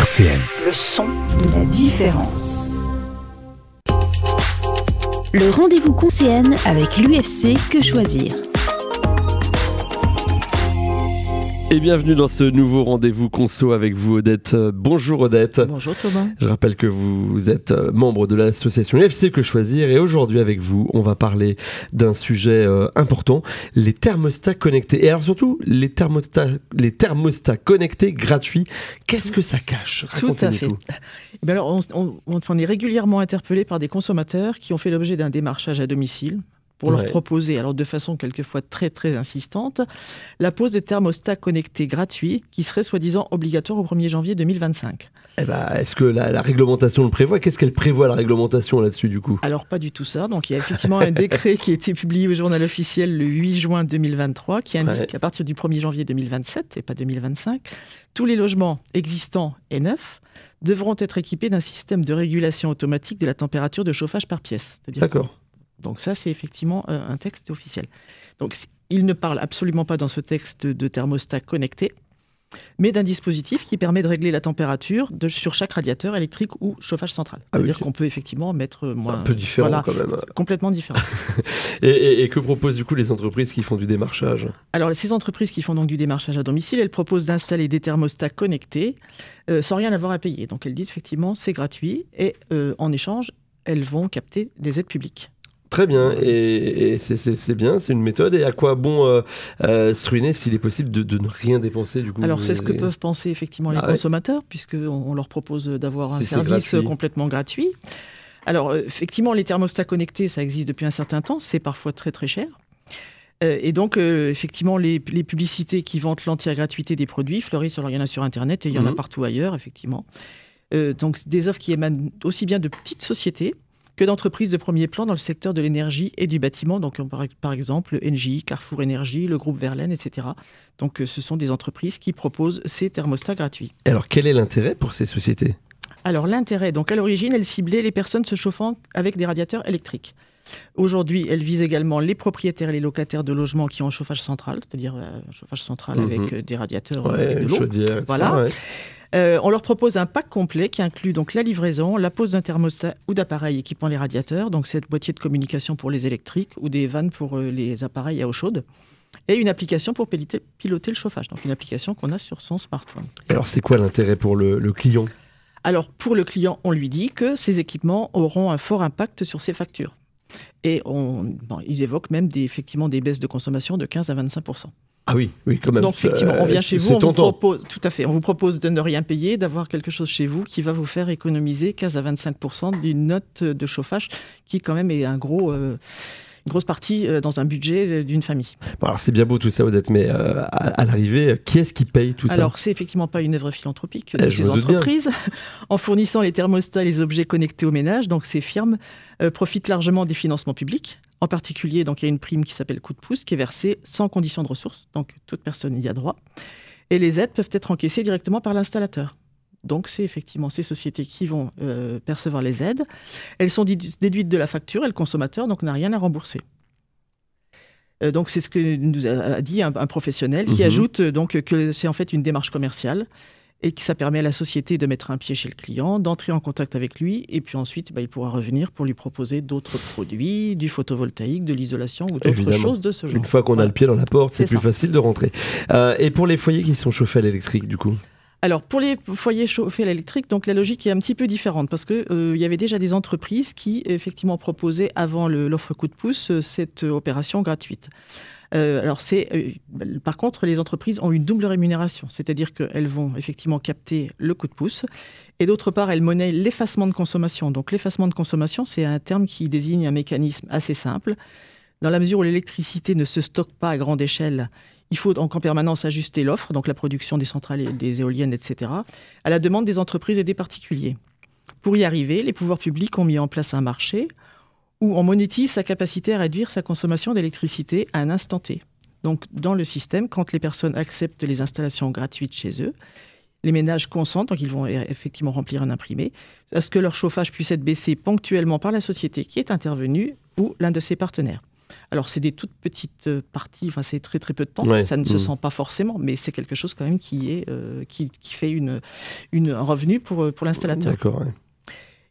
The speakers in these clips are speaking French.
RCN. Le son de la différence. Le rendez-vous conseil avec l'UFC Que Choisir. Et bienvenue dans ce nouveau rendez-vous conso avec vous, Odette. Bonjour Odette. Bonjour Thomas. Je rappelle que vous êtes membre de l'association UFC Que Choisir et aujourd'hui avec vous, on va parler d'un sujet important, les thermostats connectés. Et alors surtout, les thermostats connectés gratuits. Qu'est-ce que ça cache? Tout à fait. Et bien alors, on est régulièrement interpellé par des consommateurs qui ont fait l'objet d'un démarchage à domicile pour leur proposer, alors de façon quelquefois très très insistante, la pose de thermostats connectés gratuits qui serait soi-disant obligatoire au 1er janvier 2025. Eh ben, est-ce que la réglementation le prévoit? Qu'est-ce qu'elle prévoit, la réglementation là-dessus du coup? Alors pas du tout ça. Donc il y a effectivement un décret qui a été publié au journal officiel le 8 juin 2023 qui indique qu'à partir du 1er janvier 2027 et pas 2025, tous les logements existants et neufs devront être équipés d'un système de régulation automatique de la température de chauffage par pièce. D'accord. Donc ça, c'est effectivement un texte officiel. Donc il ne parle absolument pas dans ce texte de thermostat connecté, mais d'un dispositif qui permet de régler la température sur chaque radiateur électrique ou chauffage central. C'est-à-dire qu'on peut effectivement mettre moins... Un peu différent quand même. Complètement différent. et que proposent du coup les entreprises qui font du démarchage? Alors ces entreprises qui font donc du démarchage à domicile, elles proposent d'installer des thermostats connectés sans rien avoir à payer. Donc elles disent effectivement c'est gratuit et en échange, elles vont capter des aides publiques. Très bien, et c'est bien, c'est une méthode. Et à quoi bon se ruiner s'il est possible de ne rien dépenser du coup? Alors c'est ce que peuvent penser effectivement les consommateurs, puisqu'on leur propose d'avoir un service complètement gratuit. Alors effectivement, les thermostats connectés, ça existe depuis un certain temps, c'est parfois très très cher. Et donc, effectivement, les publicités qui vantent l'entière gratuité des produits fleurissent. Alors il y en a sur Internet et il y en a partout ailleurs, effectivement. Donc des offres qui émanent aussi bien de petites sociétés que d'entreprises de premier plan dans le secteur de l'énergie et du bâtiment. Donc, par exemple, Engie, Carrefour Énergie, le groupe Verlaine, etc. Donc, ce sont des entreprises qui proposent ces thermostats gratuits. Alors, quel est l'intérêt pour ces sociétés? Alors, l'intérêt, donc à l'origine, elles ciblaient les personnes se chauffant avec des radiateurs électriques. Aujourd'hui, elles visent également les propriétaires et les locataires de logements qui ont un chauffage central, c'est-à-dire un chauffage central avec des radiateurs avec de l'eau. Chaudière, voilà. On leur propose un pack complet qui inclut donc la livraison, la pose d'un thermostat ou d'appareils équipant les radiateurs, donc cette boîtier de communication pour les électriques ou des vannes pour les appareils à eau chaude, et une application pour piloter le chauffage, donc une application qu'on a sur son smartphone. Alors c'est quoi l'intérêt pour le client? Alors pour le client, on lui dit que ces équipements auront un fort impact sur ses factures. Et ils évoquent même effectivement des baisses de consommation de 15 à 25%. Ah oui, quand même. Donc effectivement, on vient chez vous, on vous propose de ne rien payer, d'avoir quelque chose chez vous qui va vous faire économiser 15 à 25% d'une note de chauffage qui quand même est une grosse partie dans un budget d'une famille. Bon, alors c'est bien beau tout ça, Odette, mais à l'arrivée, qui est-ce qui paye tout ça? Alors c'est effectivement pas une œuvre philanthropique de ces entreprises. En fournissant les thermostats et les objets connectés au ménage, donc ces firmes profitent largement des financements publics. En particulier, donc, il y a une prime qui s'appelle coup de pouce qui est versée sans condition de ressources, donc toute personne y a droit. Et les aides peuvent être encaissées directement par l'installateur. Donc c'est effectivement ces sociétés qui vont percevoir les aides. Elles sont déduites de la facture et le consommateur donc n'a rien à rembourser. Donc c'est ce que nous a dit un professionnel qui ajoute donc que c'est en fait une démarche commerciale et que ça permet à la société de mettre un pied chez le client, d'entrer en contact avec lui et puis ensuite il pourra revenir pour lui proposer d'autres produits, du photovoltaïque, de l'isolation ou d'autres choses de ce genre. Une fois qu'on a le pied dans la porte, c'est plus facile de rentrer. Et pour les foyers qui sont chauffés à l'électrique du coup? Alors, pour les foyers chauffés à l'électrique, donc la logique est un petit peu différente parce qu'il y avait déjà des entreprises qui, effectivement, proposaient avant l'offre coup de pouce cette opération gratuite. Par contre, les entreprises ont une double rémunération, c'est-à-dire qu'elles vont effectivement capter le coup de pouce et d'autre part, elles monnaient l'effacement de consommation. Donc, l'effacement de consommation, c'est un terme qui désigne un mécanisme assez simple. Dans la mesure où l'électricité ne se stocke pas à grande échelle, il faut donc en permanence ajuster l'offre, donc la production des centrales, et des éoliennes, etc., à la demande des entreprises et des particuliers. Pour y arriver, les pouvoirs publics ont mis en place un marché où on monétise sa capacité à réduire sa consommation d'électricité à un instant T. Donc dans le système, quand les personnes acceptent les installations gratuites chez eux, les ménages consentent, donc ils vont effectivement remplir un imprimé, à ce que leur chauffage puisse être baissé ponctuellement par la société qui est intervenue ou l'un de ses partenaires. Alors, c'est des toutes petites parties, enfin, c'est très très peu de temps, ça ne se sent pas forcément, mais c'est quelque chose quand même qui fait un revenu pour l'installateur. D'accord, ouais.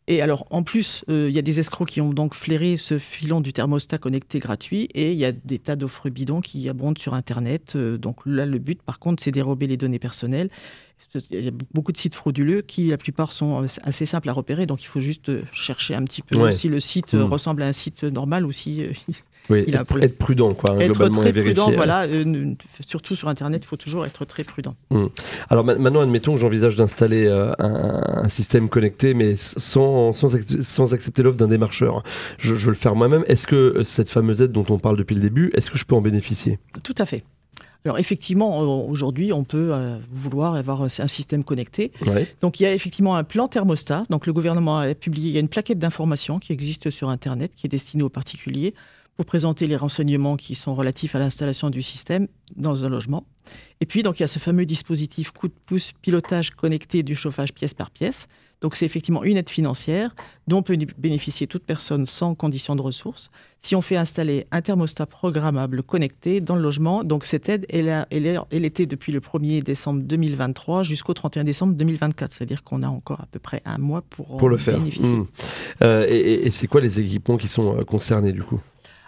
Et alors, en plus, il y a des escrocs qui ont donc flairé ce filon du thermostat connecté gratuit, et il y a des tas d'offres bidons qui abondent sur Internet. Donc là, le but, par contre, c'est dérober les données personnelles. Il y a beaucoup de sites frauduleux qui, la plupart, sont assez simples à repérer. Donc, il faut juste chercher un petit peu si le site ressemble à un site normal ou si... être prudent, quoi, être globalement, très et vérifier. Prudent, voilà. Surtout sur Internet, il faut toujours être très prudent. Alors maintenant, admettons que j'envisage d'installer un système connecté, mais sans accepter l'offre d'un démarcheur. Je veux le faire moi-même. Est-ce que cette fameuse aide dont on parle depuis le début, est-ce que je peux en bénéficier ? Tout à fait. Alors effectivement, aujourd'hui, on peut vouloir avoir un système connecté. Ouais. Donc il y a effectivement un plan thermostat. Donc le gouvernement a publié, il y a une plaquette d'informations qui existe sur Internet, qui est destinée aux particuliers, pour présenter les renseignements qui sont relatifs à l'installation du système dans un logement. Et puis, donc, il y a ce fameux dispositif coup de pouce pilotage connecté du chauffage pièce par pièce. Donc, c'est effectivement une aide financière dont peut bénéficier toute personne sans condition de ressources si on fait installer un thermostat programmable connecté dans le logement. Donc, cette aide, elle était depuis le 1er décembre 2023 jusqu'au 31 décembre 2024. C'est-à-dire qu'on a encore à peu près un mois pour le faire. Bénéficier. Et c'est quoi les équipements qui sont concernés, du coup ?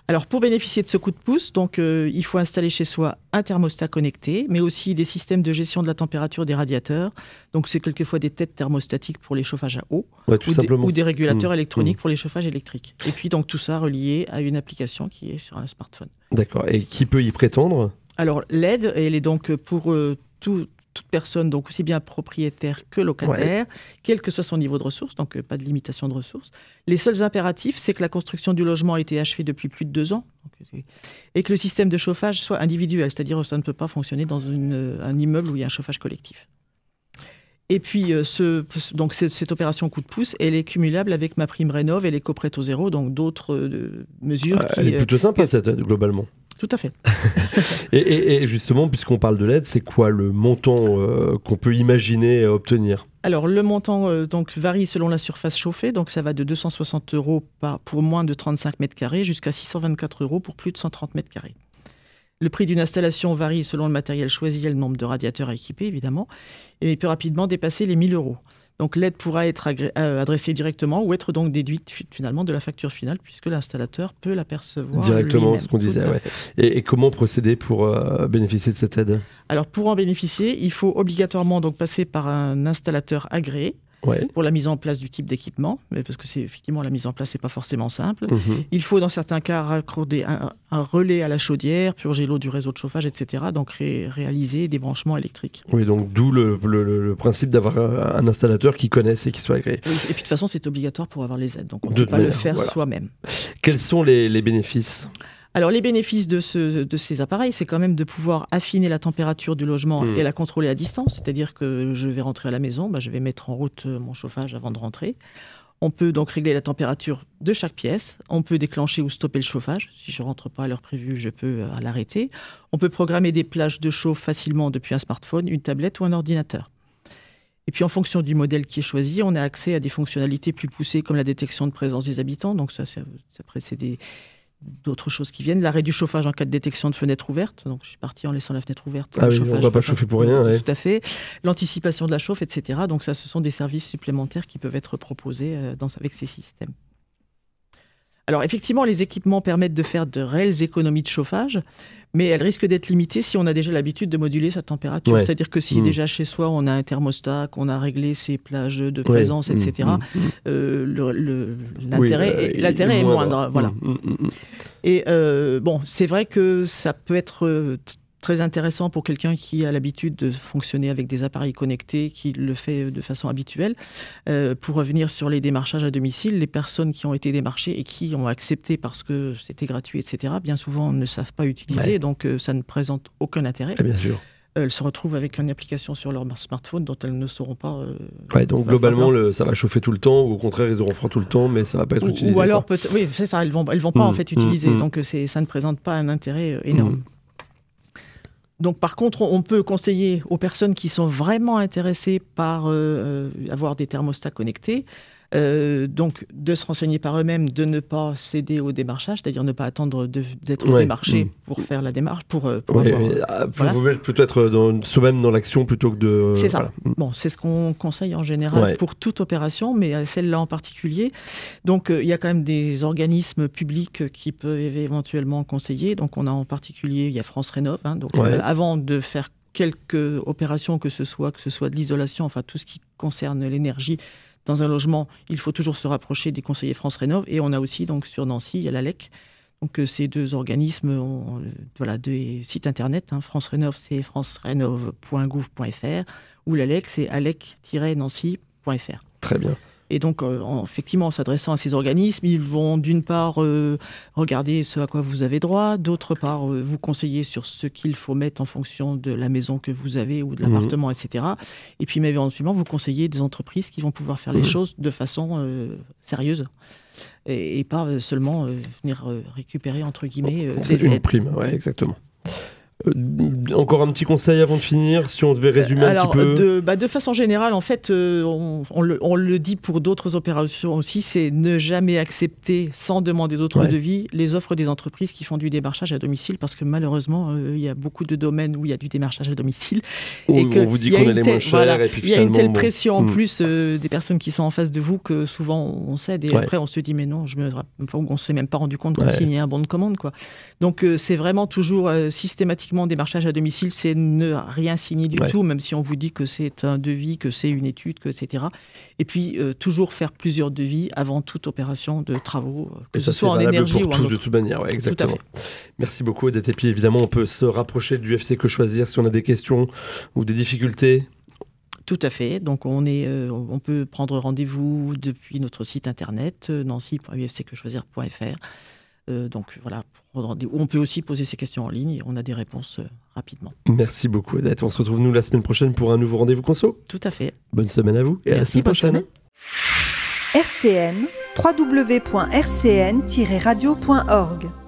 Alors, pour bénéficier de ce coup de pouce, donc, il faut installer chez soi un thermostat connecté, mais aussi des systèmes de gestion de la température des radiateurs. Donc, c'est quelquefois des têtes thermostatiques pour les chauffages à eau, ou des régulateurs électroniques pour les chauffages électriques. Et puis, donc, tout ça relié à une application qui est sur un smartphone. D'accord. Et qui peut y prétendre ? Alors, l'aide, elle est donc pour toute personne, donc aussi bien propriétaire que locataire, quel que soit son niveau de ressources, donc pas de limitation de ressources. Les seuls impératifs, c'est que la construction du logement a été achevée depuis plus de 2 ans et que le système de chauffage soit individuel, c'est-à-dire que ça ne peut pas fonctionner dans un immeuble où il y a un chauffage collectif. Et puis, cette opération coup de pouce, elle est cumulable avec MaPrimeRénov' et l'Éco-Prêt au Zéro, donc d'autres mesures elle est plutôt sympa, cette aide, globalement. Tout à fait. et justement, puisqu'on parle de l'aide, c'est quoi le montant qu'on peut imaginer obtenir ? Alors, le montant varie selon la surface chauffée. Donc, ça va de 260 € pour moins de 35 mètres carrés jusqu'à 624 € pour plus de 130 mètres carrés. Le prix d'une installation varie selon le matériel choisi et le nombre de radiateurs à équiper, évidemment. Et il peut rapidement dépasser les 1 000 €. Donc l'aide pourra être adressée directement ou être donc déduite finalement de la facture finale, puisque l'installateur peut l'apercevoir directement, lui-même. Ce qu'on disait. Et comment procéder pour bénéficier de cette aide ? Alors pour en bénéficier, il faut obligatoirement donc passer par un installateur agréé. Pour la mise en place du type d'équipement, parce que c'est effectivement la mise en place, c'est pas forcément simple. Il faut dans certains cas raccorder un relais à la chaudière, purger l'eau du réseau de chauffage, etc. Donc réaliser des branchements électriques. Oui, donc d'où le principe d'avoir un installateur qui connaisse et qui soit agréé. Oui, et puis de toute façon, c'est obligatoire pour avoir les aides, donc on ne peut pas le faire soi-même. Quels sont les bénéfices ? Alors, les bénéfices de ces appareils, c'est quand même de pouvoir affiner la température du logement et la contrôler à distance. C'est-à-dire que je vais rentrer à la maison, je vais mettre en route mon chauffage avant de rentrer. On peut donc régler la température de chaque pièce. On peut déclencher ou stopper le chauffage. Si je ne rentre pas à l'heure prévue, je peux l'arrêter. On peut programmer des plages de chauffe facilement depuis un smartphone, une tablette ou un ordinateur. Et puis, en fonction du modèle qui est choisi, on a accès à des fonctionnalités plus poussées comme la détection de présence des habitants. Donc ça précède d'autres choses qui viennent. L'arrêt du chauffage en cas de détection de fenêtre ouverte. Donc, je suis parti en laissant la fenêtre ouverte. Ah oui, on ne va pas chauffer pour rien. Tout à fait. L'anticipation de la chauffe, etc. Donc, ça, ce sont des services supplémentaires qui peuvent être proposés avec ces systèmes. Alors, effectivement, les équipements permettent de faire de réelles économies de chauffage, mais elles risquent d'être limitées si on a déjà l'habitude de moduler sa température. C'est-à-dire que si déjà chez soi, on a un thermostat, qu'on a réglé ses plages de présence, etc., l'intérêt est moindre. Voilà. Et c'est vrai que ça peut être très intéressant pour quelqu'un qui a l'habitude de fonctionner avec des appareils connectés, qui le fait de façon habituelle. Pour revenir sur les démarchages à domicile, les personnes qui ont été démarchées et qui ont accepté parce que c'était gratuit, etc., bien souvent ne savent pas utiliser, donc ça ne présente aucun intérêt. Bien sûr. Elles se retrouvent avec une application sur leur smartphone dont elles ne sauront pas... donc globalement, ça va chauffer tout le temps, ou au contraire, ils auront froid tout le temps, mais ça ne va pas être utilisé. Ou alors, oui, c'est ça, elles vont pas en fait utiliser, donc ça ne présente pas un intérêt énorme. Donc, par contre, on peut conseiller aux personnes qui sont vraiment intéressées par avoir des thermostats connectés Donc, de se renseigner par eux-mêmes, de ne pas céder au démarchage, c'est-à-dire ne pas attendre d'être démarché pour faire la démarche, pour vous mettre plutôt être soi-même dans l'action plutôt que de... C'est ça. Bon, c'est ce qu'on conseille en général pour toute opération, mais celle-là en particulier. Donc, il y a quand même des organismes publics qui peuvent éventuellement conseiller. Donc, on a en particulier, il y a France Rénov'. Donc, avant de faire quelques opérations, que ce soit de l'isolation, enfin tout ce qui concerne l'énergie dans un logement, il faut toujours se rapprocher des conseillers France Rénov'. Et on a aussi, donc sur Nancy, il y a l'ALEC. Donc ces deux organismes ont deux sites internet. France Rénov', c'est francerénov.gouv.fr, ou l'ALEC, c'est alec-nancy.fr. Très bien. Et donc, effectivement, en s'adressant à ces organismes, ils vont d'une part regarder ce à quoi vous avez droit, d'autre part vous conseiller sur ce qu'il faut mettre en fonction de la maison que vous avez ou de l'appartement, etc. Et puis, mais éventuellement, vous conseiller des entreprises qui vont pouvoir faire les choses de façon sérieuse et pas seulement venir récupérer, entre guillemets, des aides. Une prime, oui, exactement. Encore un petit conseil avant de finir, si on devait résumer un petit peu. De façon générale, en fait, on le dit pour d'autres opérations aussi, c'est ne jamais accepter, sans demander d'autres devis, les offres des entreprises qui font du démarchage à domicile, parce que malheureusement, il y a beaucoup de domaines où il y a du démarchage à domicile. Et on vous dit qu'on est les moins chers. Et puis il y a une telle pression en plus des personnes qui sont en face de vous que souvent on cède et après on se dit mais non, on ne s'est même pas rendu compte qu'on signait un bon de commande, quoi. Donc c'est vraiment toujours systématiquement démarchage à domicile, c'est ne rien signer du tout, même si on vous dit que c'est un devis, que c'est une étude, etc. Et puis, toujours faire plusieurs devis avant toute opération de travaux, que ce soit en énergie ou en autre. De toute manière, exactement. Merci beaucoup, Odette. Et puis, évidemment, on peut se rapprocher du UFC Que Choisir si on a des questions ou des difficultés. Tout à fait. Donc, on peut prendre rendez-vous depuis notre site internet, nancy.ufcquechoisir.fr. Donc voilà, on peut aussi poser ces questions en ligne et on a des réponses rapidement. Merci beaucoup, Odette. On se retrouve nous la semaine prochaine pour un nouveau rendez-vous conso. Tout à fait. Bonne semaine à vous et à la semaine prochaine. RCN, www.rcn-radio.org